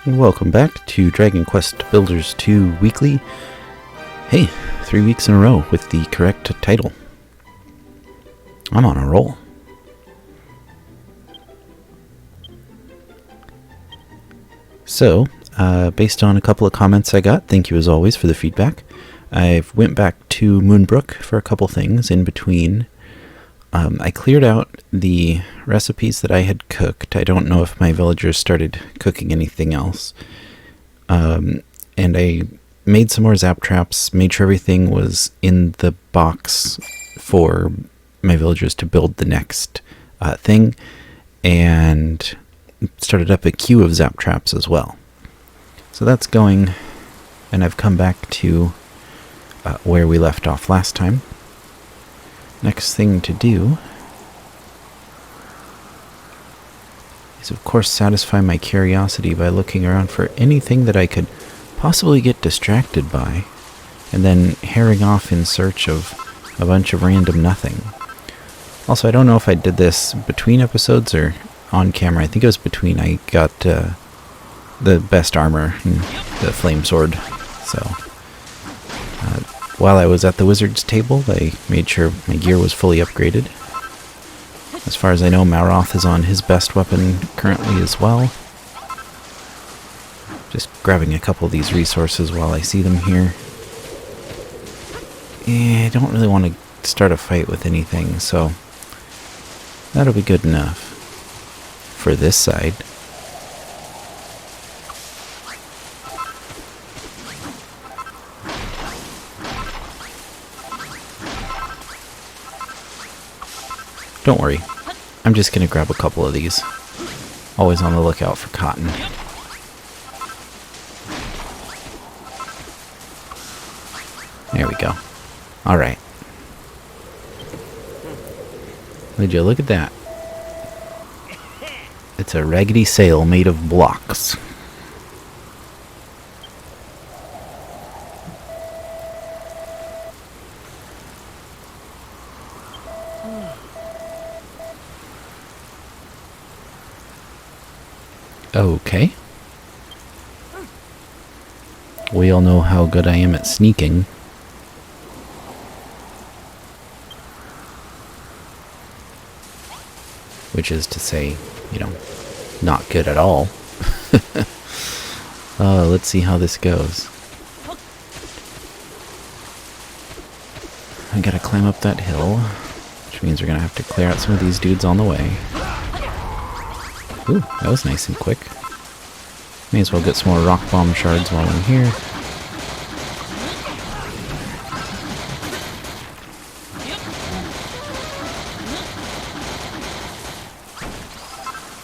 Welcome back to Dragon Quest Builders 2 Weekly. Hey, 3 weeks in a row with the correct title. I'm on a roll. So, based on a couple of comments I got, thank you as always for the feedback. I've went back to Moonbrooke for a couple things in between. I cleared out the recipes that I had cooked. I don't know if my villagers started cooking anything else. And I made some more zap traps, made sure everything was in the box for my villagers to build the next thing, and started up a queue of zap traps as well. So that's going, and I've come back to where we left off last time. Next thing to do is, of course, satisfy my curiosity by looking around for anything that I could possibly get distracted by, and then herring off in search of a bunch of random nothing. Also, I don't know if I did this between episodes or on camera. I think it was between. I got the best armor and the flame sword, so while I was at the wizard's table, I made sure my gear was fully upgraded. As far as I know, Mauroth is on his best weapon currently as well. Just grabbing a couple of these resources while I see them here. I don't really want to start a fight with anything, so that'll be good enough for this side. Don't worry, I'm just going to grab a couple of these. Always on the lookout for cotton. There we go. Alright. Would you look at that? It's a raggedy sail made of blocks. Okay. We all know how good I am at sneaking. Which is to say, not good at all. Let's see how this goes. I gotta climb up that hill, which means we're gonna have to clear out some of these dudes on the way. Ooh, that was nice and quick. May as well get some more rock bomb shards while I'm here.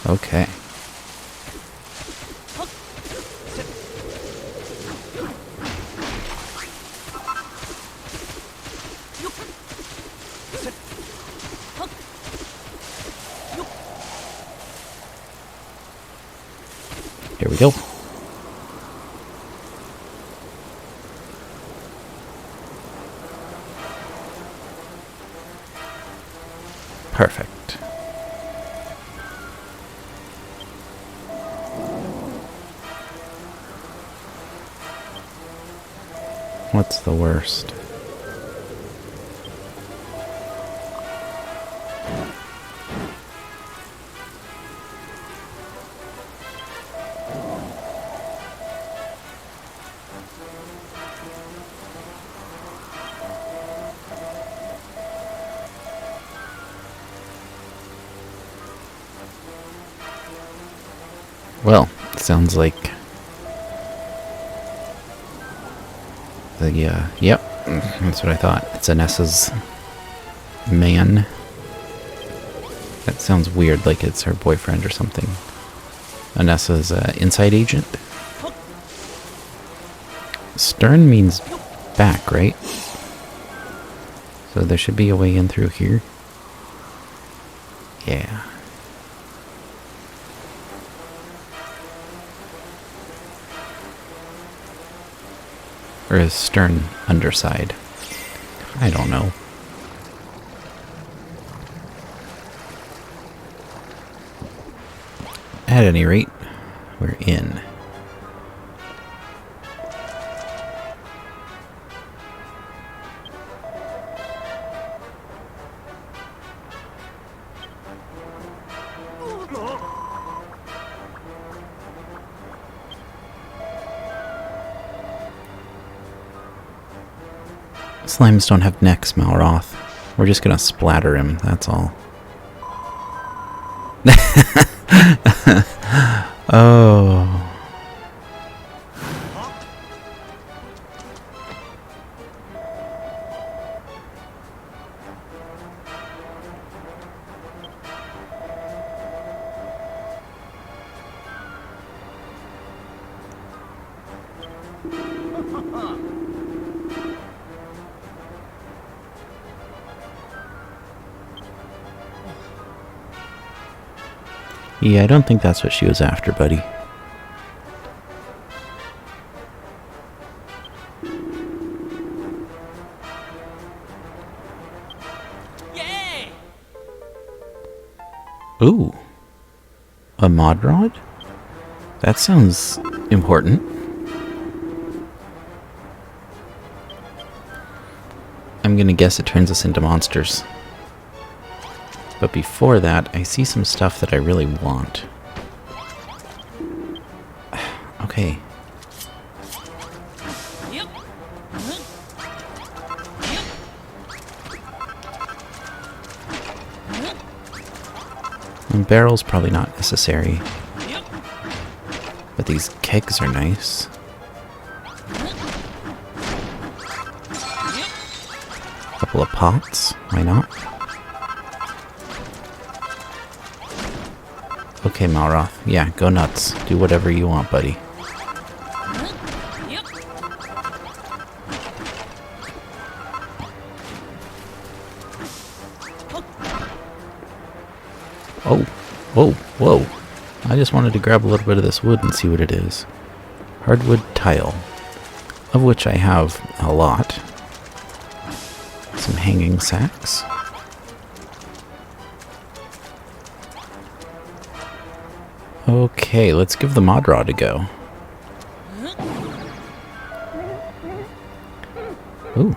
Okay. Here we go. Perfect. What's the worst? Well, sounds like yep, that's what I thought. It's Anessa's man. That sounds weird, like it's her boyfriend or something. Anessa's inside agent. Stern means back, right? So there should be a way in through here. Yeah. Or is stern underside? I don't know. At any rate, we're in. Slimes don't have necks, Malroth. We're just gonna splatter him, that's all. Oh. Yeah, I don't think that's what she was after, buddy. Yay! Ooh. A mod rod? That sounds important. I'm gonna guess it turns us into monsters. But before that, I see some stuff that I really want. Okay. Yep. And barrel's probably not necessary. Yep. But these kegs are nice. Couple of pots, why not? Okay, Malroth. Yeah, go nuts. Do whatever you want, buddy. Yep. Oh, whoa, whoa. I just wanted to grab a little bit of this wood and see what it is. Hardwood tile, of which I have a lot. Some hanging sacks. Okay, let's give the mod rod a go. Ooh.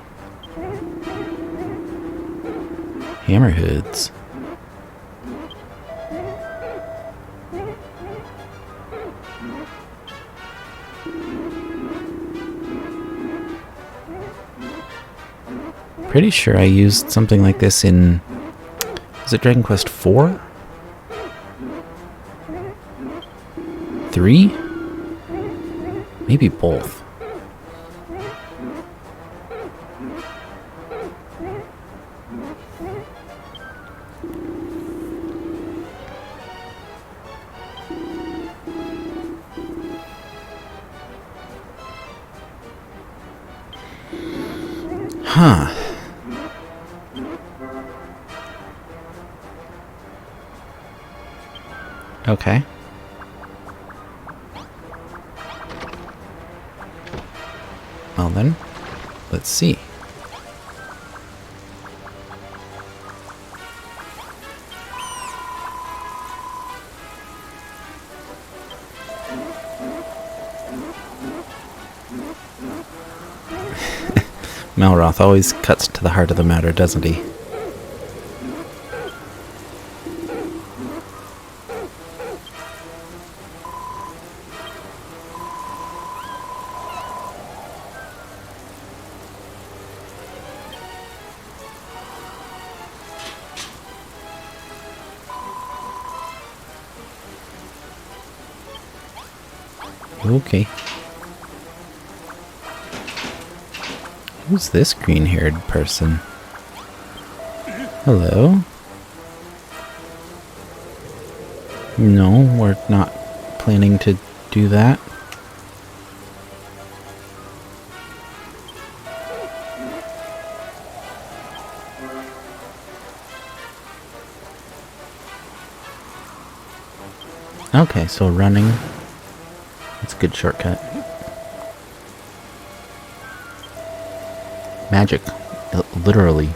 Hammerheads. Pretty sure I used something like this in... Was it Dragon Quest 4? 3? Maybe both. Huh. Okay. Well then, let's see. Malroth always cuts to the heart of the matter, doesn't he? Okay. Who's this green-haired person? Hello? No, we're not planning to do that. Okay, so running. That's a good shortcut. Magic. Literally.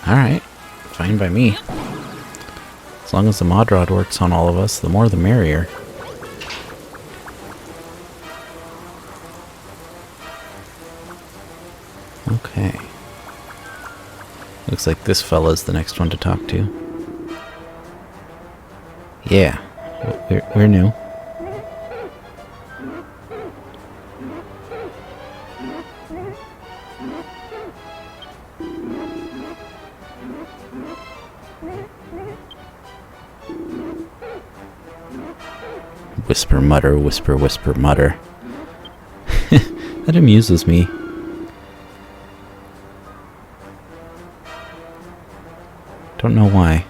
Alright. Fine by me. As long as the mod rod works on all of us, the more the merrier. Okay. Looks like this fella's the next one to talk to. Yeah. We're new. Whisper, mutter, whisper, whisper, mutter. That amuses me. Don't know why.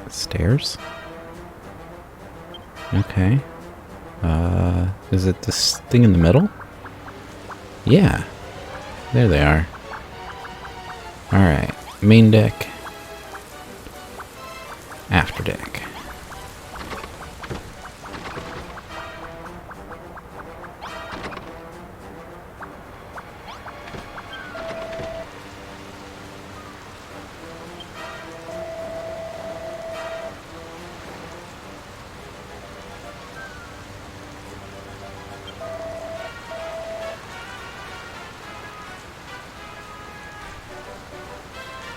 Stairs? Okay. Is it this thing in the middle? Yeah. There they are. Alright. Main deck. After deck.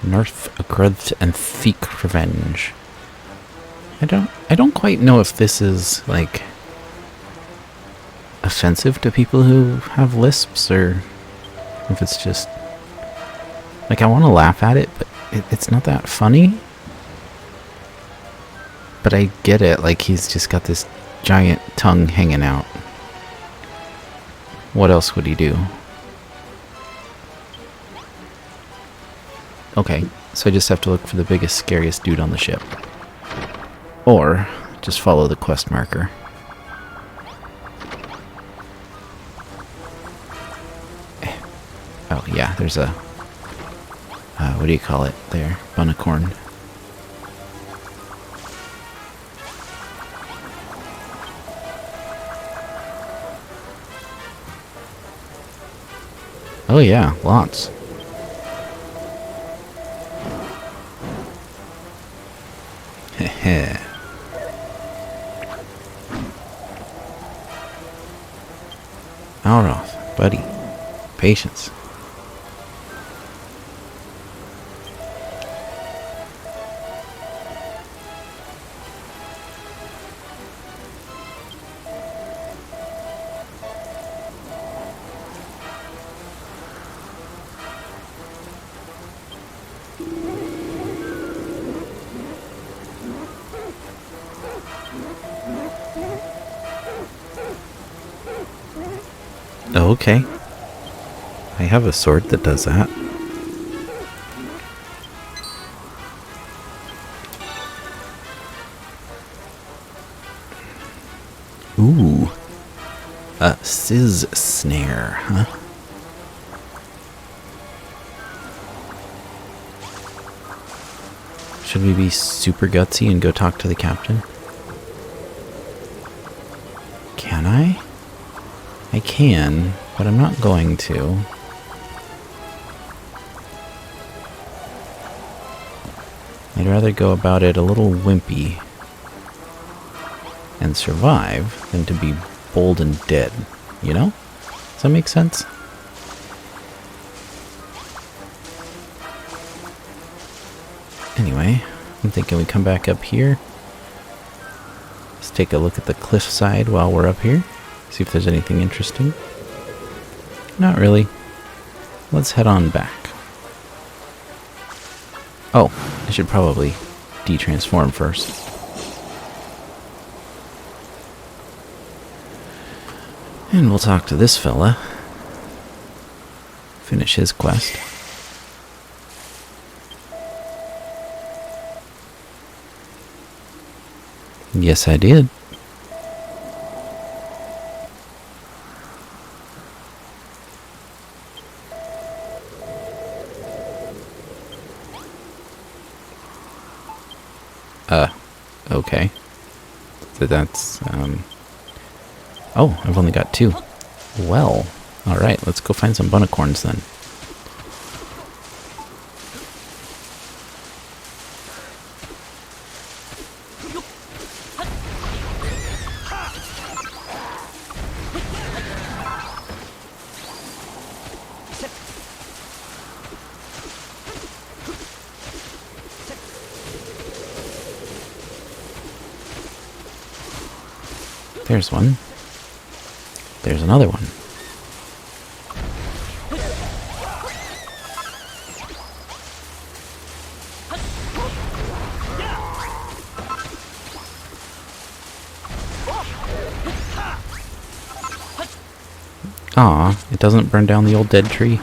North Agrudth and Thiek Revenge. I don't quite know if this is like offensive to people who have lisps or if it's just like I want to laugh at it, but it's not that funny. But I get it, like he's just got this giant tongue hanging out. What else would he do? Okay, so I just have to look for the biggest, scariest dude on the ship. Or just follow the quest marker. Oh yeah, there's a... what do you call it there? Bunicorn. Oh yeah, lots. Heh. Alroth, buddy. Patience. Oh, okay. I have a sword that does that. Ooh. A sizz snare, huh? Should we be super gutsy and go talk to the captain? Can I? I can, but I'm not going to. I'd rather go about it a little wimpy and survive than to be bold and dead, you know? Does that make sense? Anyway, I'm thinking we come back up here. Let's take a look at the cliffside while we're up here. See if there's anything interesting. Not really. Let's head on back. Oh, I should probably de-transform first. And we'll talk to this fella. Finish his quest. Yes, I did. Okay. So that's, oh, I've only got 2. Well, alright, let's go find some bunnicorns then. There's one. There's another one. Aw, it doesn't burn down the old dead tree.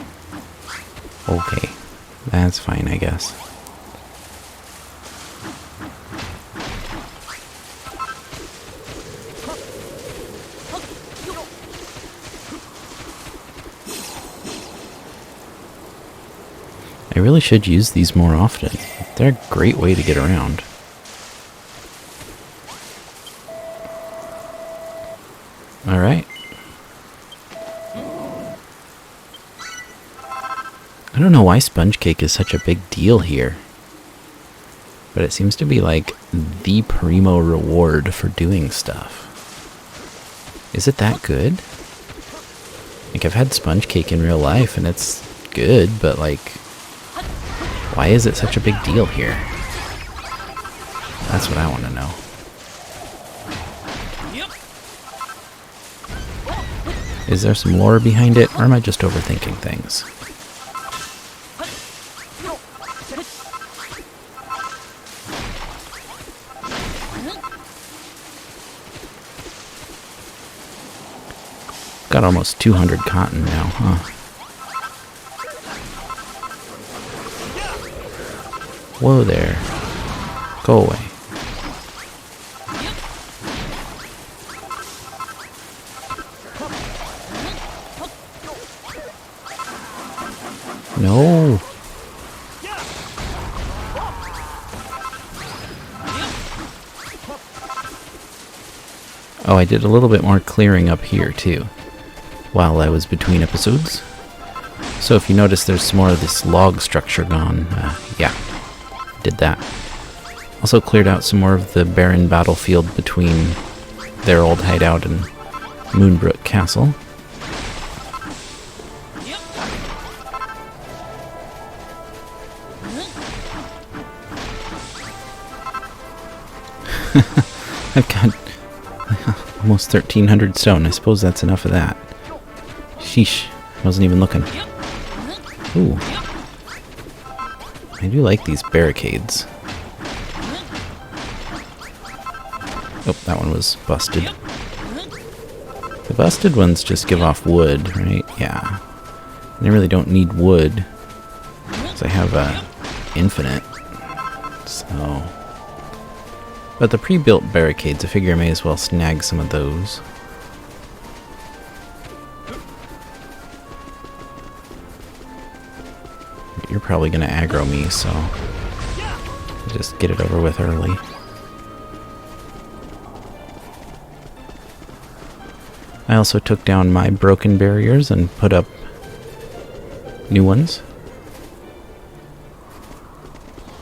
Okay, that's fine, I guess. I really should use these more often. They're a great way to get around. Alright. I don't know why sponge cake is such a big deal here. But it seems to be like the primo reward for doing stuff. Is it that good? Like, I've had sponge cake in real life and it's good, but like, why is it such a big deal here? That's what I want to know. Is there some lore behind it, or am I just overthinking things? Got almost 200 cotton now, huh? Whoa there. Go away. No. Oh, I did a little bit more clearing up here too, while I was between episodes. So if you notice there's some more of this log structure gone, yeah, did that. Also cleared out some more of the barren battlefield between their old hideout and Moonbrooke Castle. I've got almost 1,300 stone. I suppose that's enough of that. Sheesh. Wasn't even looking. Ooh. I do like these barricades. Oh, that one was busted. The busted ones just give off wood, right? Yeah. And I really don't need wood, because I have infinite. So... But the pre-built barricades, I figure I may as well snag some of those. You're probably going to aggro me, so just get it over with early. I also took down my broken barriers and put up new ones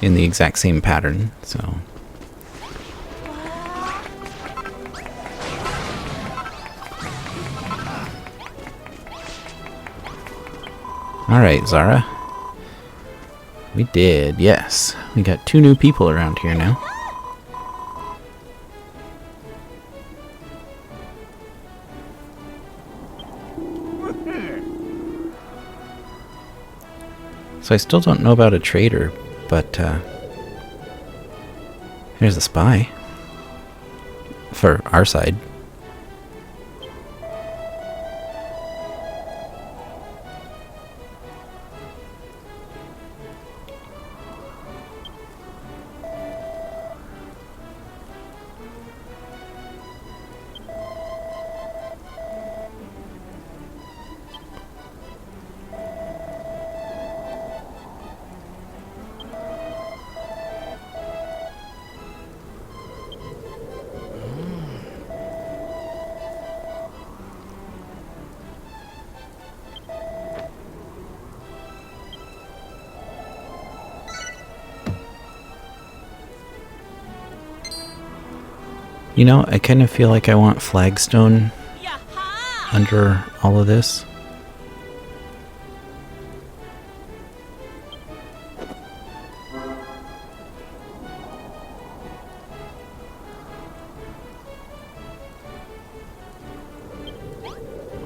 in the exact same pattern, so... Alright, Zara. We did, yes. We got 2 new people around here now. So I still don't know about a trader, but here's a spy. For our side. You know, I kind of feel like I want flagstone Yaha! under all of this.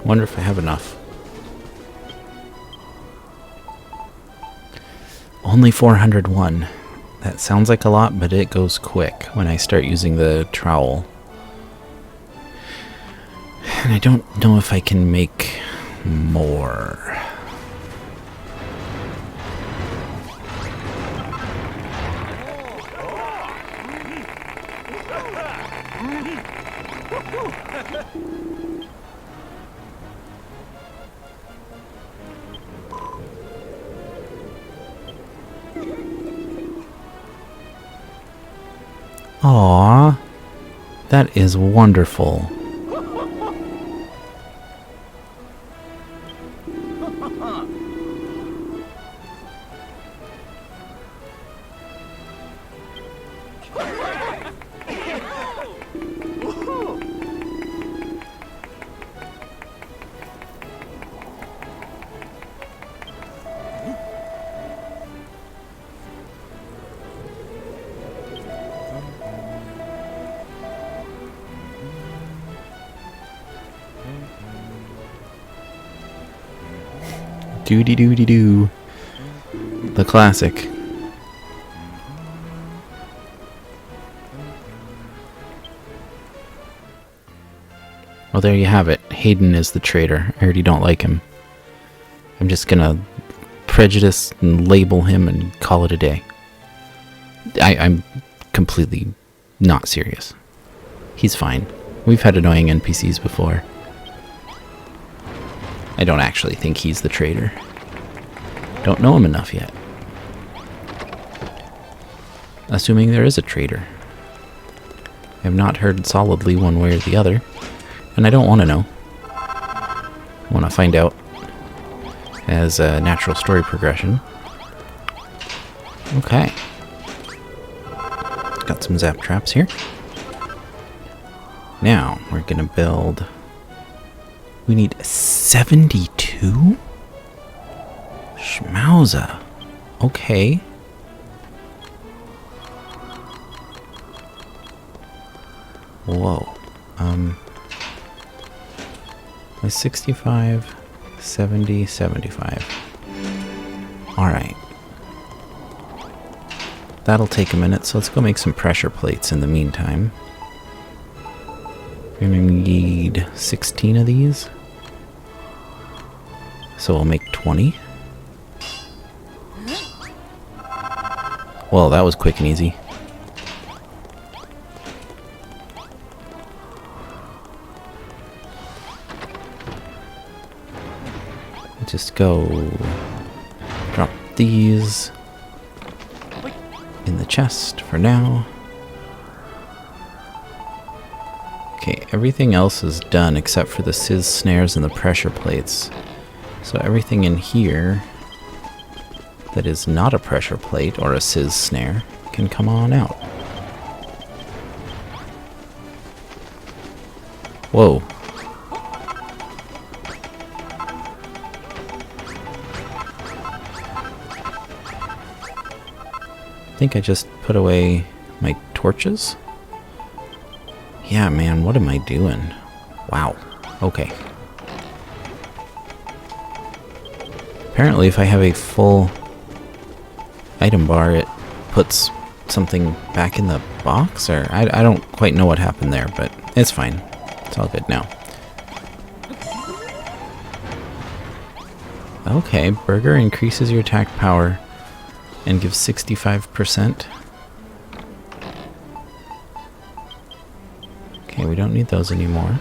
Wonder if I have enough. Only 401. That sounds like a lot, but it goes quick when I start using the trowel. And I don't know if I can make more. Aww, that is wonderful. Doody doody doo. The classic. Well, there you have it. Hayden is the traitor. I already don't like him. I'm just gonna prejudice and label him and call it a day. I'm completely not serious. He's fine. We've had annoying NPCs before. I don't actually think he's the traitor. Don't know him enough yet. Assuming there is a traitor. I have not heard solidly one way or the other, and I don't want to know. I want to find out as a natural story progression. Okay. Got some zap traps here. Now, we're gonna build... We need 72? Schmauza. Okay. Whoa. My 65, 70, 75. Alright. That'll take a minute, so let's go make some pressure plates in the meantime. We're gonna need 16 of these. So we'll make 20. Well, that was quick and easy. Just go drop these in the chest for now. Okay, everything else is done except for the sizz snares and the pressure plates. So everything in here that is not a pressure plate or a sizz snare can come on out. Whoa. I think I just put away my torches. Yeah, man, what am I doing? Wow. Okay. Apparently, if I have a full item bar, it puts something back in the box, or I don't quite know what happened there, but it's fine. It's all good now. Okay, burger increases your attack power and gives 65%. Okay, we don't need those anymore.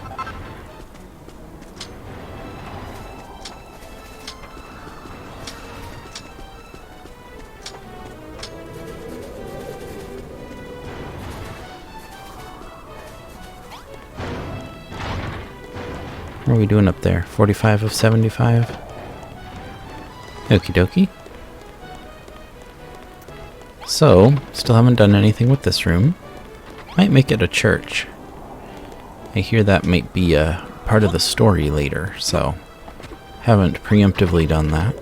What are we doing up there? 45 of 75? Okie dokie. So, still haven't done anything with this room. Might make it a church. I hear that might be a part of the story later, so haven't preemptively done that.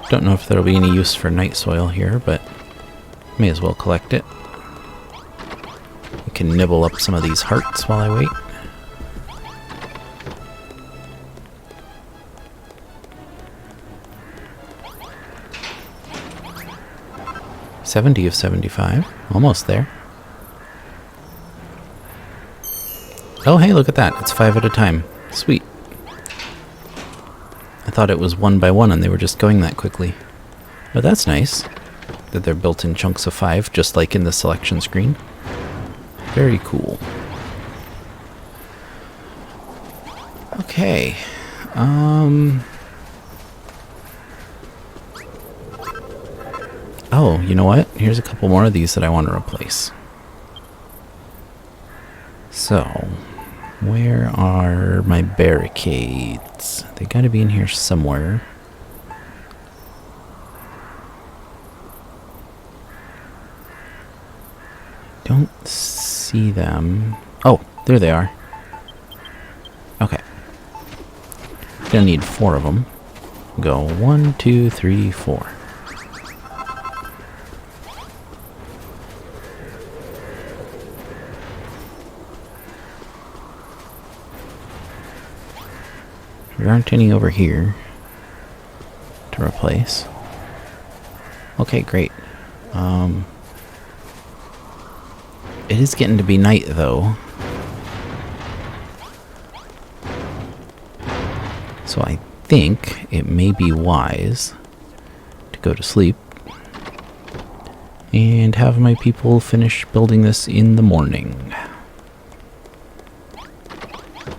Don't know if there'll be any use for night soil here, but may as well collect it. I can nibble up some of these hearts while I wait. $70 of 75. Almost there. Oh, hey, look at that. It's 5 at a time. Sweet. I thought it was 1 by 1 and they were just going that quickly. But that's nice that they're built in chunks of 5, just like in the selection screen. Very cool. Okay. Oh, you know what? Here's a couple more of these that I want to replace. So, where are my barricades? They gotta be in here somewhere. Don't see them. Oh, there they are. Okay. Gonna need 4 of them. Go 1, 2, 3, 4. There aren't any over here to replace. Okay, great. It is getting to be night, though. So I think it may be wise to go to sleep and have my people finish building this in the morning.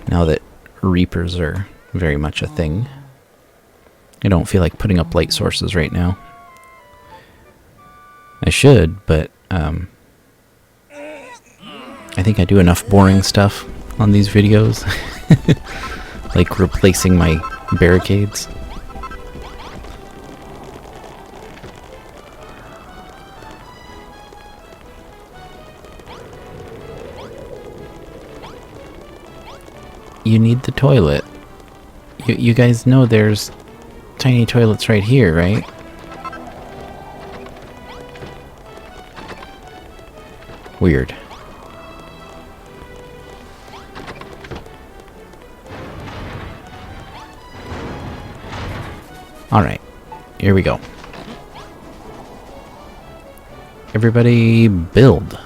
Now that reapers are very much a thing. I don't feel like putting up light sources right now. I should, but I think I do enough boring stuff on these videos. Like replacing my barricades. You need the toilet. You guys know there's tiny toilets right here, right? Weird. Alright, here we go. Everybody build.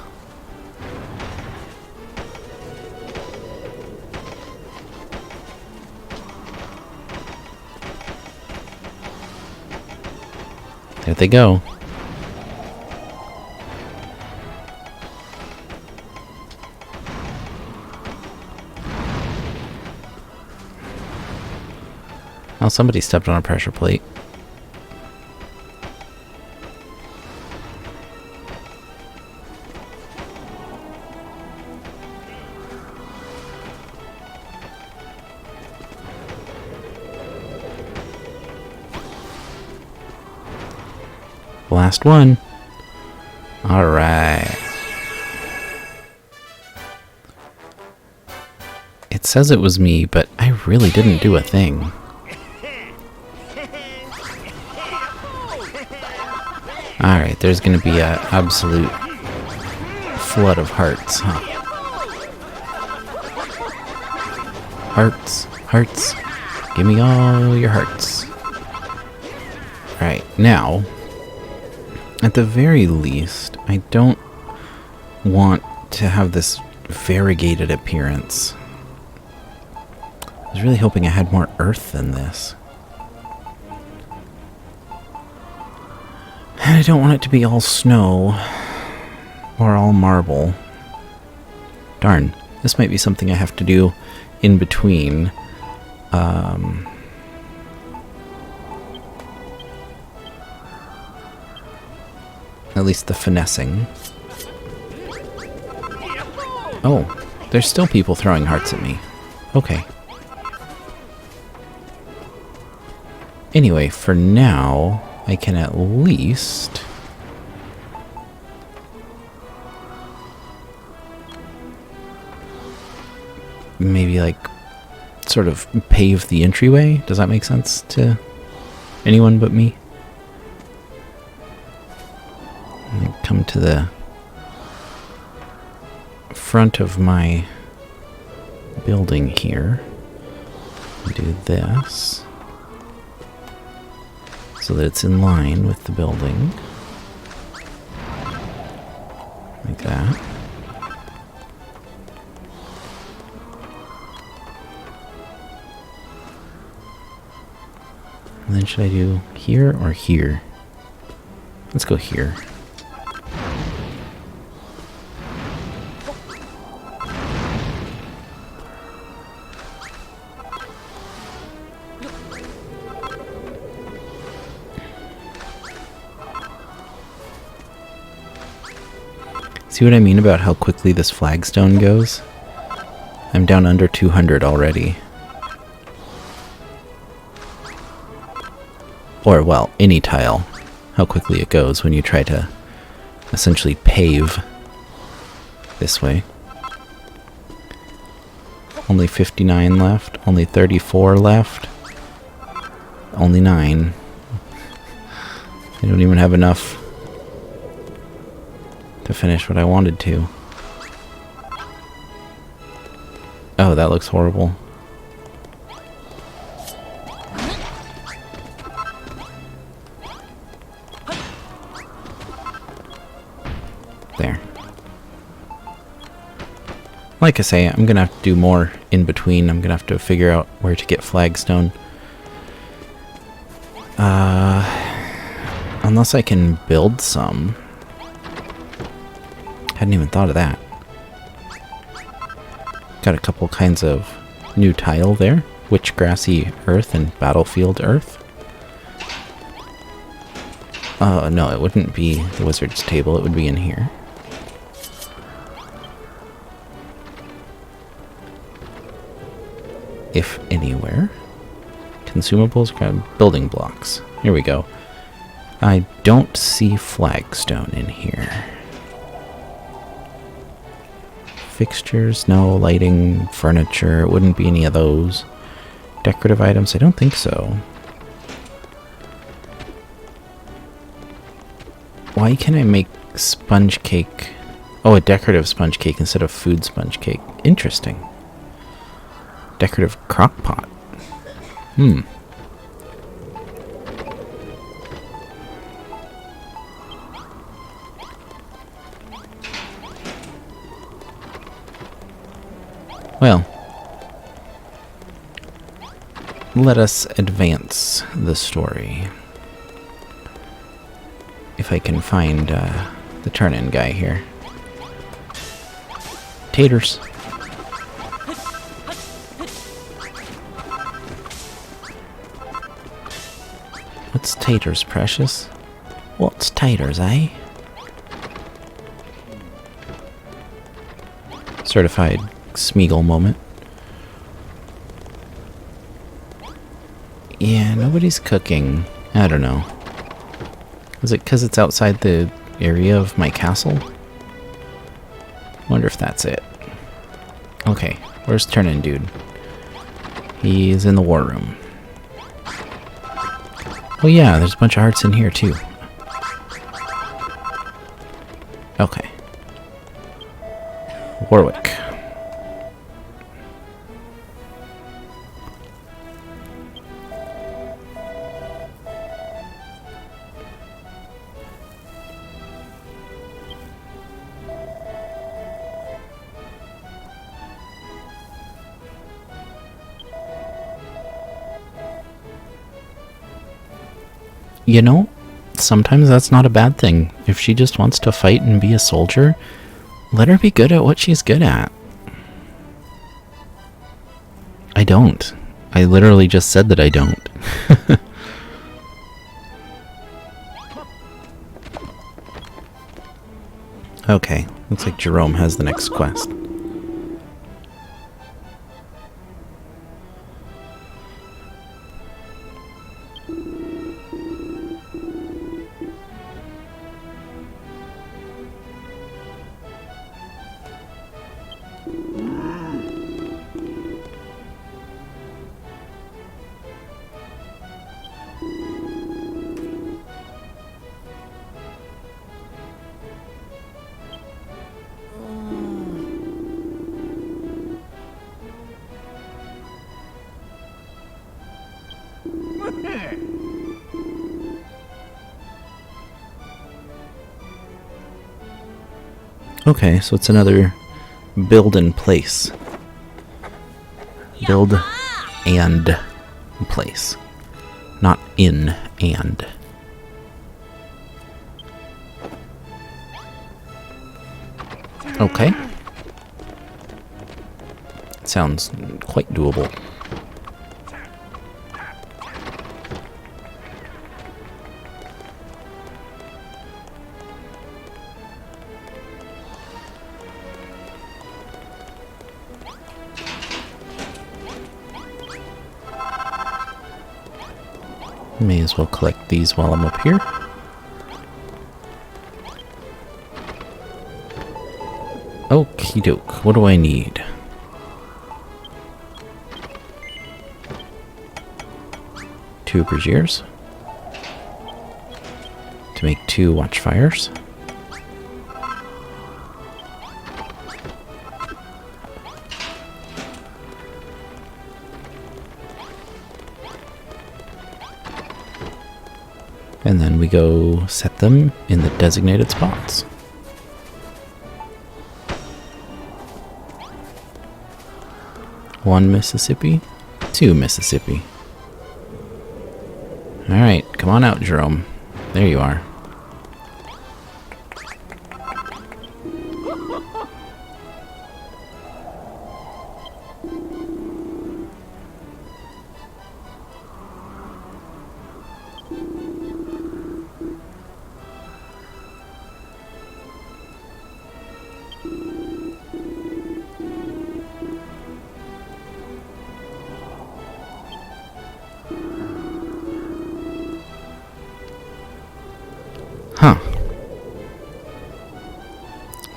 There they go. Oh, somebody stepped on a pressure plate. Last one. All right. It says it was me, but I really didn't do a thing. Alright, there's gonna be an absolute flood of hearts, huh? Hearts, hearts. Give me all your hearts. Right, now, at the very least, I don't want to have this variegated appearance. I was really hoping I had more earth than this. And I don't want it to be all snow or all marble. Darn, this might be something I have to do in between. At least the finessing. Oh, there's still people throwing hearts at me. Okay. Anyway, for now, I can at least... maybe, like, sort of pave the entryway. Does that make sense to anyone but me? And come to the front of my building here. Do this so that it's in line with the building. Like that. And then should I do here or here? Let's go here. See what I mean about how quickly this flagstone goes? I'm down under 200 already. Or, well, any tile. How quickly it goes when you try to essentially pave this way. Only 59 left. Only 34 left. Only 9. I don't even have enough to finish what I wanted to. Oh, that looks horrible. There. Like I say, I'm gonna have to do more in between. I'm gonna have to figure out where to get flagstone. Unless I can build some. Hadn't even thought of that. Got a couple kinds of new tile there. Witchgrassy earth and battlefield earth. No, it wouldn't be the wizard's table. It would be in here. If anywhere. Consumables, grab building blocks. Here we go. I don't see flagstone in here. Fixtures, no. Lighting, furniture, it wouldn't be any of those. Decorative items, I don't think so. Why can't I make sponge cake? Oh, a decorative sponge cake instead of food sponge cake. Interesting. Decorative crock pot. Well, let us advance the story. If I can find the turn-in guy here. Taters. What's taters, precious? What's taters, eh? Certified Smeagol moment. Yeah, nobody's cooking. I don't know. Is it because it's outside the area of my castle? Wonder if that's it. Okay, where's Turn-In Dude? He's in the war room. Oh yeah, there's a bunch of hearts in here too. Okay. Warwick. You know, sometimes that's not a bad thing. If she just wants to fight and be a soldier, let her be good at what she's good at. I don't. I literally just said that I don't. Okay, looks like Jerome has the next quest. Okay, so it's another build and place. Build and place. Not in and. Okay. Sounds quite doable. May as well collect these while I'm up here. Okie doke. What do I need? Two braziers to make 2 watchfires. And then we go set them in the designated spots. One Mississippi, 2 Mississippi. Alright, come on out, Jerome. There you are. Huh.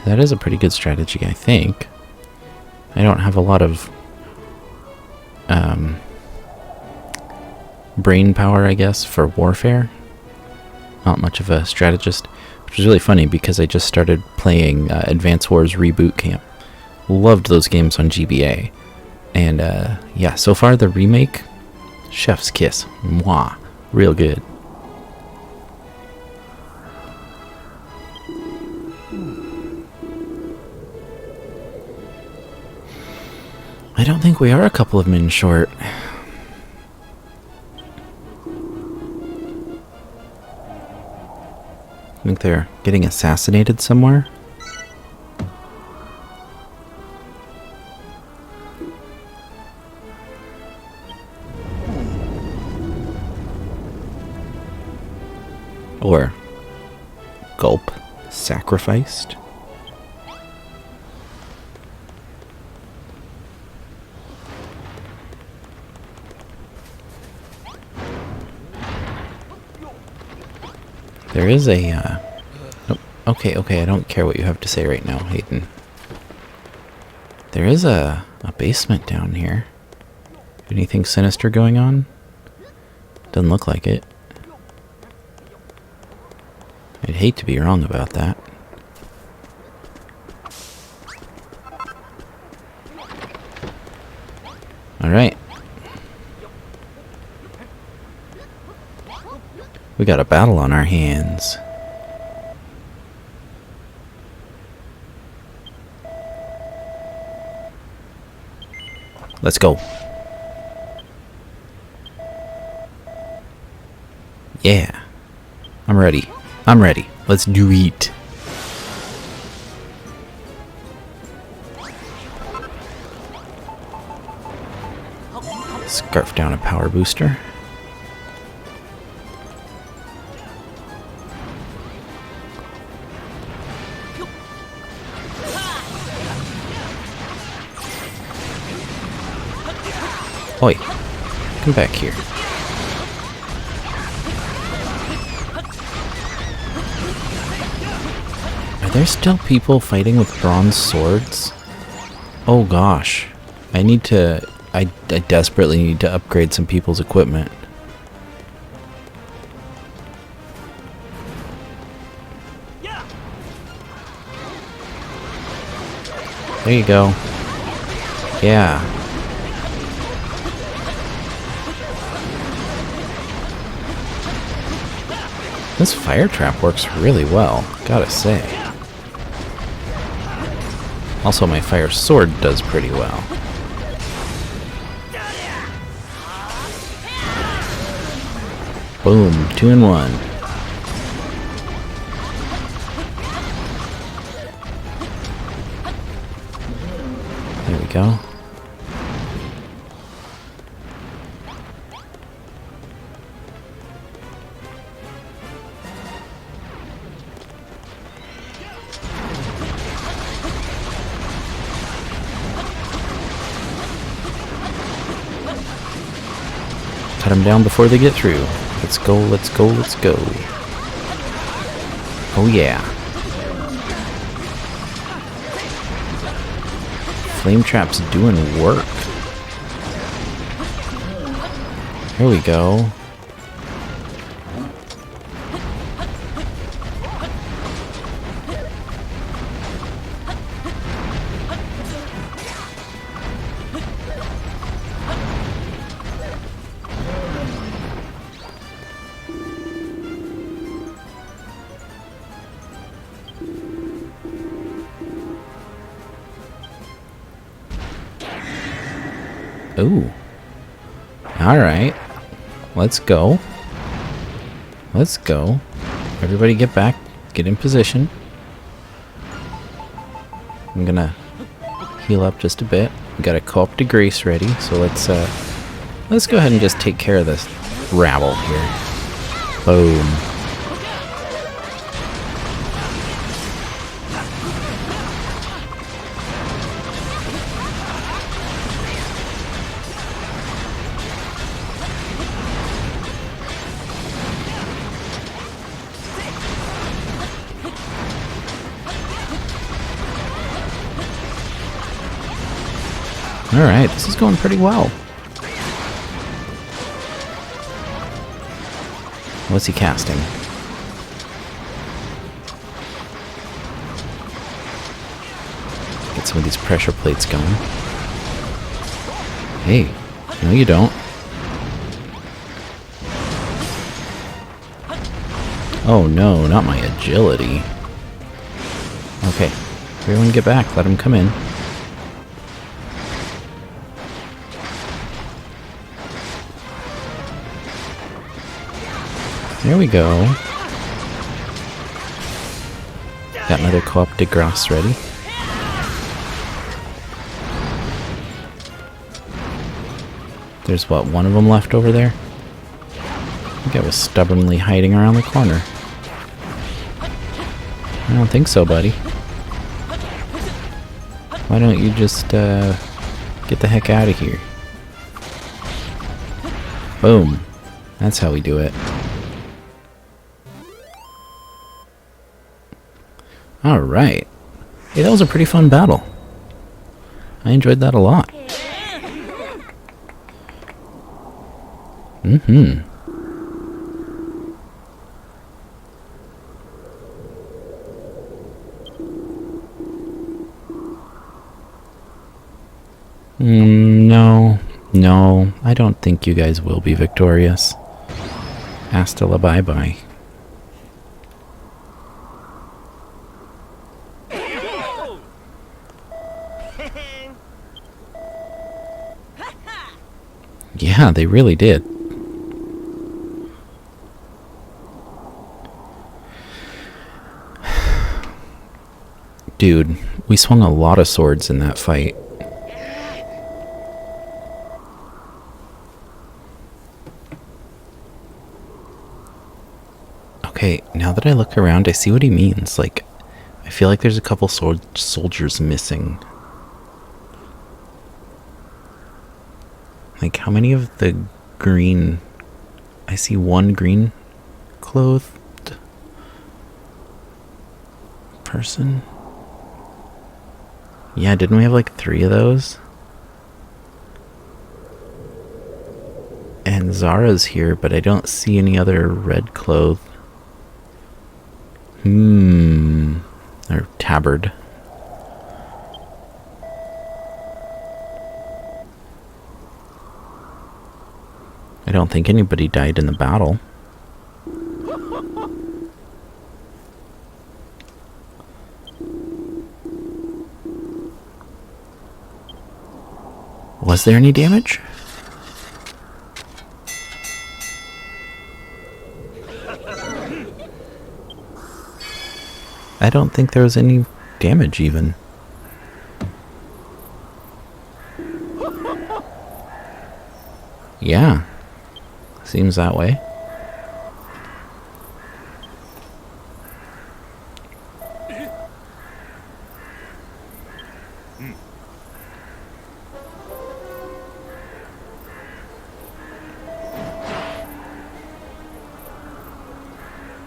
That is a pretty good strategy, I think. I don't have a lot of brain power, I guess, for warfare. Not much of a strategist, which is really funny because I just started playing Advance Wars Reboot Camp. Loved those games on GBA. And yeah, so far the remake, chef's kiss. Mwah. Real good. I don't think we are a couple of men short. I think they're getting assassinated somewhere. Or gulp, sacrificed. There is a, oh, okay, I don't care what you have to say right now, Hayden. There is a basement down here. Anything sinister going on? Doesn't look like it. I'd hate to be wrong about that. Alright. We got a battle on our hands. Let's go. Yeah. I'm ready. I'm ready. Let's do it. Scarf down a power booster. Oi, come back here. Are there still people fighting with bronze swords? Oh gosh. I desperately need to upgrade some people's equipment. There you go. Yeah. This fire trap works really well, gotta say. Also, my fire sword does pretty well. Boom, 2 in 1. There we go. Cut them down before they get through. Let's go, let's go, let's go. Oh yeah. Flame trap's doing work. Here we go. Ooh. Alright. Let's go. Let's go. Everybody get back. Get in position. I'm gonna heal up just a bit. We got a co-op to Grace ready, so let's go ahead and just take care of this rabble here. Boom. Alright, this is going pretty well. What's he casting? Get some of these pressure plates going. Hey, no you don't. Oh no, not my agility. Okay, everyone get back, let him come in. There we go. Got another co-op de grace ready. There's what, one of them left over there? I think I was stubbornly hiding around the corner. I don't think so, buddy. Why don't you just get the heck out of here? Boom. That's how we do it. Alright. Hey, that was a pretty fun battle. I enjoyed that a lot. No, I don't think you guys will be victorious. Hasta la bye-bye. Yeah, they really did. Dude, we swung a lot of swords in that fight. Okay, now that I look around, I see what he means. Like, I feel like there's a couple soldiers missing. Like, how many of the green... I see one green clothed person. Yeah, didn't we have like 3 of those? And Zara's here, but I don't see any other red cloth. Or tabard. I don't think anybody died in the battle. Was there any damage? I don't think there was any damage even. Yeah. Seems that way.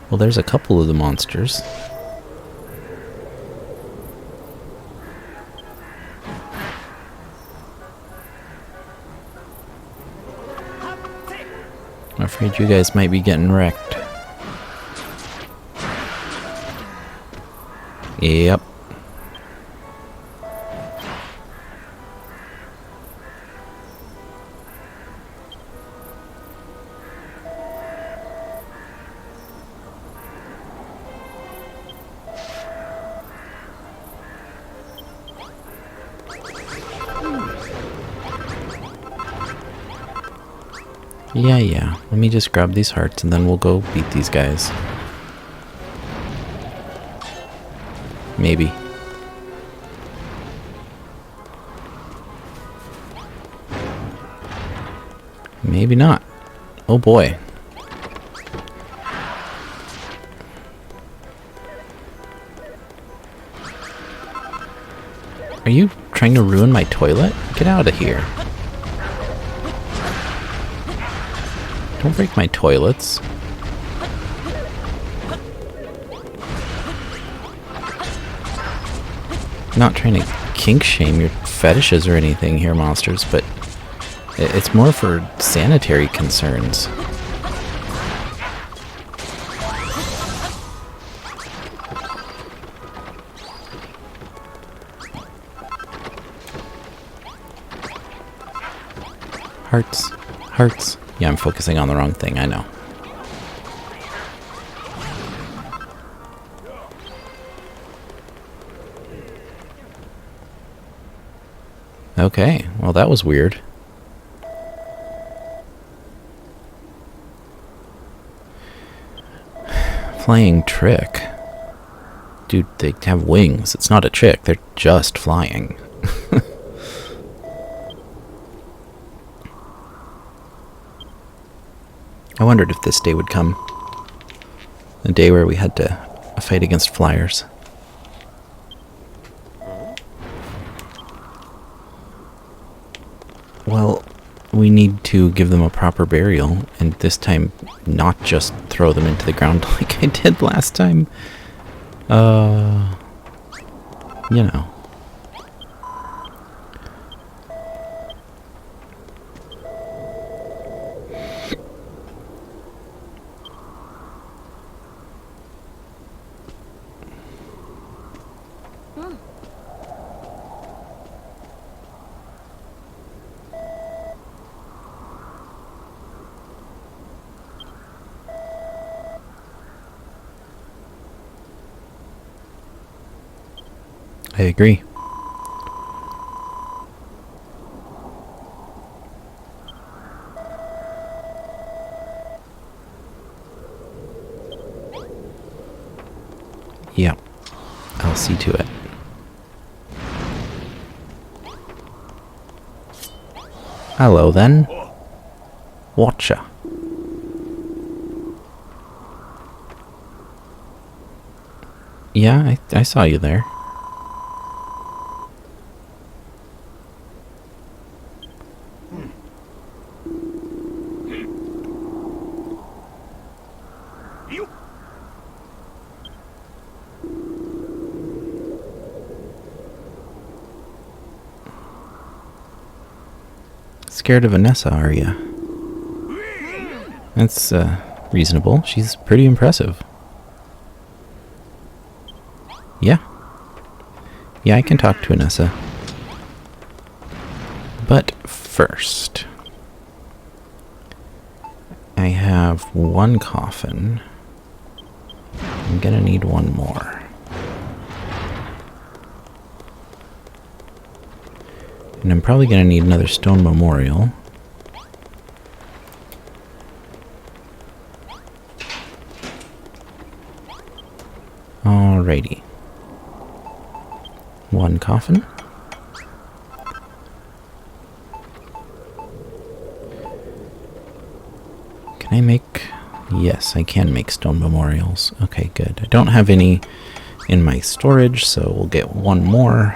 Well, there's a couple of the monsters. I'm afraid you guys might be getting wrecked. Yep. Yeah. Let me just grab these hearts and then we'll go beat these guys. Maybe. Maybe not. Oh boy. Are you trying to ruin my toilet? Get out of here. Don't break my toilets. Not trying to kink shame your fetishes or anything here, monsters, but it's more for sanitary concerns. Hearts. Hearts. Yeah, I'm focusing on the wrong thing, I know. Okay, well that was weird. Flying trick. Dude, they have wings. It's not a trick, they're just flying. I wondered if this day would come. A day where we had to fight against flyers. Well, we need to give them a proper burial, and this time not just throw them into the ground like I did last time. You know. I agree. Yeah, I'll see to it. Hello then. Watcher. Yeah, I saw you there. scared of Anessa, are you? That's reasonable. She's pretty impressive. Yeah. Yeah, I can talk to Anessa. But first, I have one coffin. I'm gonna need one more. And I'm probably gonna need another stone memorial. Alrighty. One coffin. Can I make... Yes, I can make stone memorials. Okay, good. I don't have any in my storage, so we'll get one more.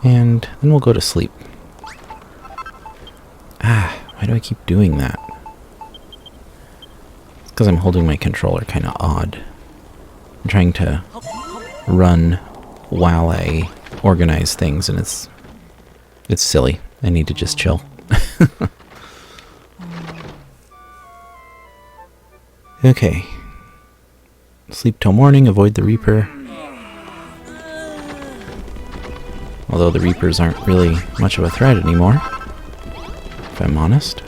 And then we'll go to sleep. Why do I keep doing that? It's because I'm holding my controller kind of odd. I'm trying to run while I organize things, and it's silly. I need to just chill. Okay. Sleep till morning, avoid the Reaper. Although the Reapers aren't really much of a threat anymore, if I'm honest.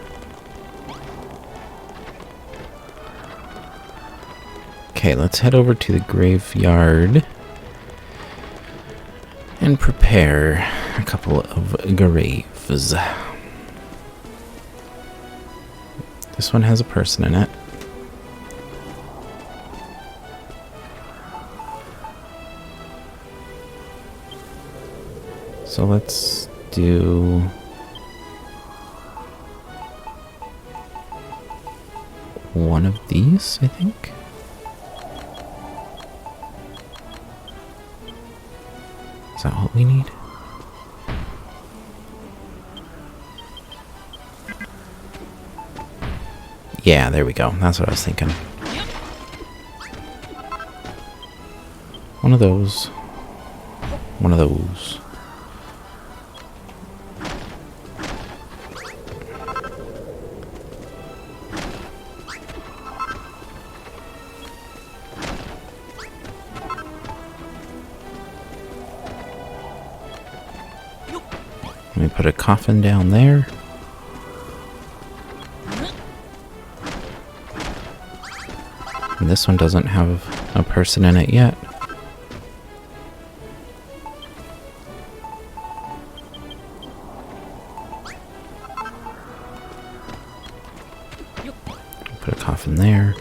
Okay, let's head over to the graveyard and prepare a couple of graves. This one has a person in it. So let's do one of these, I think. Is that what we need? Yeah, there we go. That's what I was thinking. One of those. One of those. Let me put a coffin down there. And this one doesn't have a person in it yet. Put a coffin there.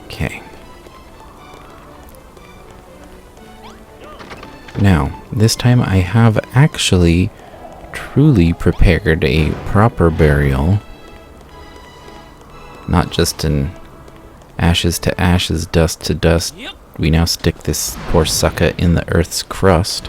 Okay. Now, this time I have actually truly prepared a proper burial. Not just in ashes to ashes, dust to dust. We now stick this poor sucker in the earth's crust.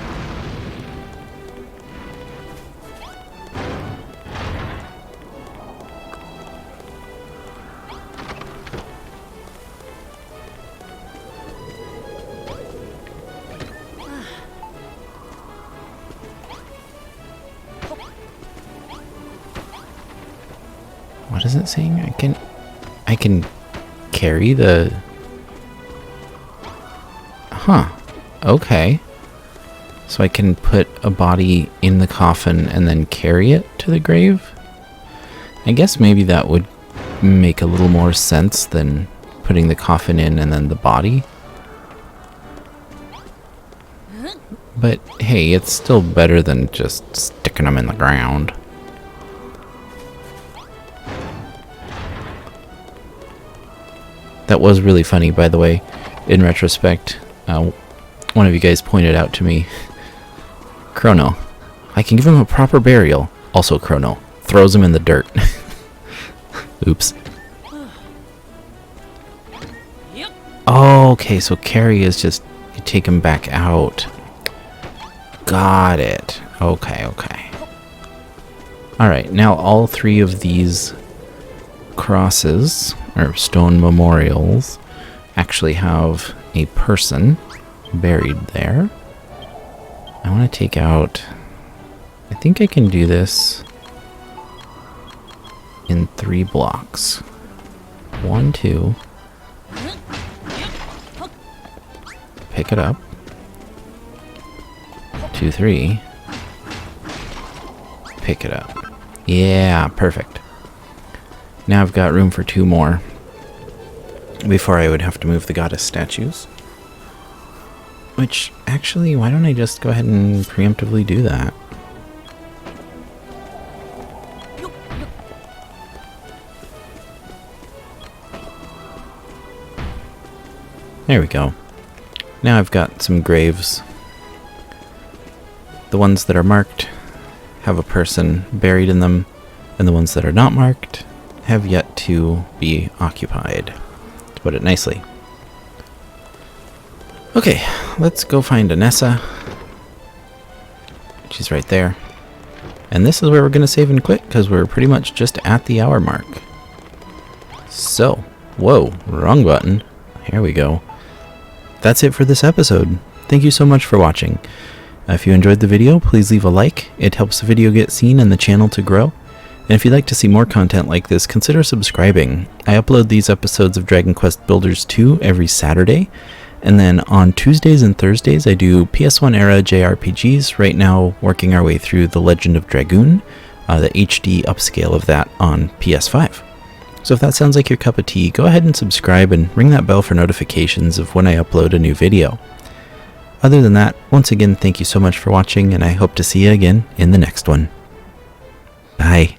What is it saying? I can carry the... Huh. Okay. So I can put a body in the coffin and then carry it to the grave? I guess maybe that would make a little more sense than putting the coffin in and then the body. But hey, it's still better than just sticking them in the ground. That was really funny, by the way, in retrospect. One of you guys pointed out to me, Chrono, I can give him a proper burial. Also Chrono, throws him in the dirt. Oops. Oh, okay, so carry is just, you take him back out. Got it. Okay, okay. Alright, now all three of these crosses, or stone memorials, actually have a person buried there. I want to take out... I think I can do this in 3 blocks. 1, 2. Pick it up. 2, 3. Pick it up. Yeah, perfect. Now I've got room for 2 more before I would have to move the goddess statues. Which, actually, why don't I just go ahead and preemptively do that? There we go. Now I've got some graves. The ones that are marked have a person buried in them, and the ones that are not marked have yet to be occupied, to put it nicely. Okay, let's go find Anessa. She's right there. And this is where we're going to save and quit, because we're pretty much just at the hour mark. So, whoa, wrong button. Here we go. That's it for this episode. Thank you so much for watching. If you enjoyed the video, please leave a like. It helps the video get seen and the channel to grow. And if you'd like to see more content like this, consider subscribing. I upload these episodes of Dragon Quest Builders 2 every Saturday. And then on Tuesdays and Thursdays, I do PS1 era JRPGs. Right now, working our way through The Legend of Dragoon, the HD upscale of that on PS5. So if that sounds like your cup of tea, go ahead and subscribe and ring that bell for notifications of when I upload a new video. Other than that, once again, thank you so much for watching, and I hope to see you again in the next one. Bye.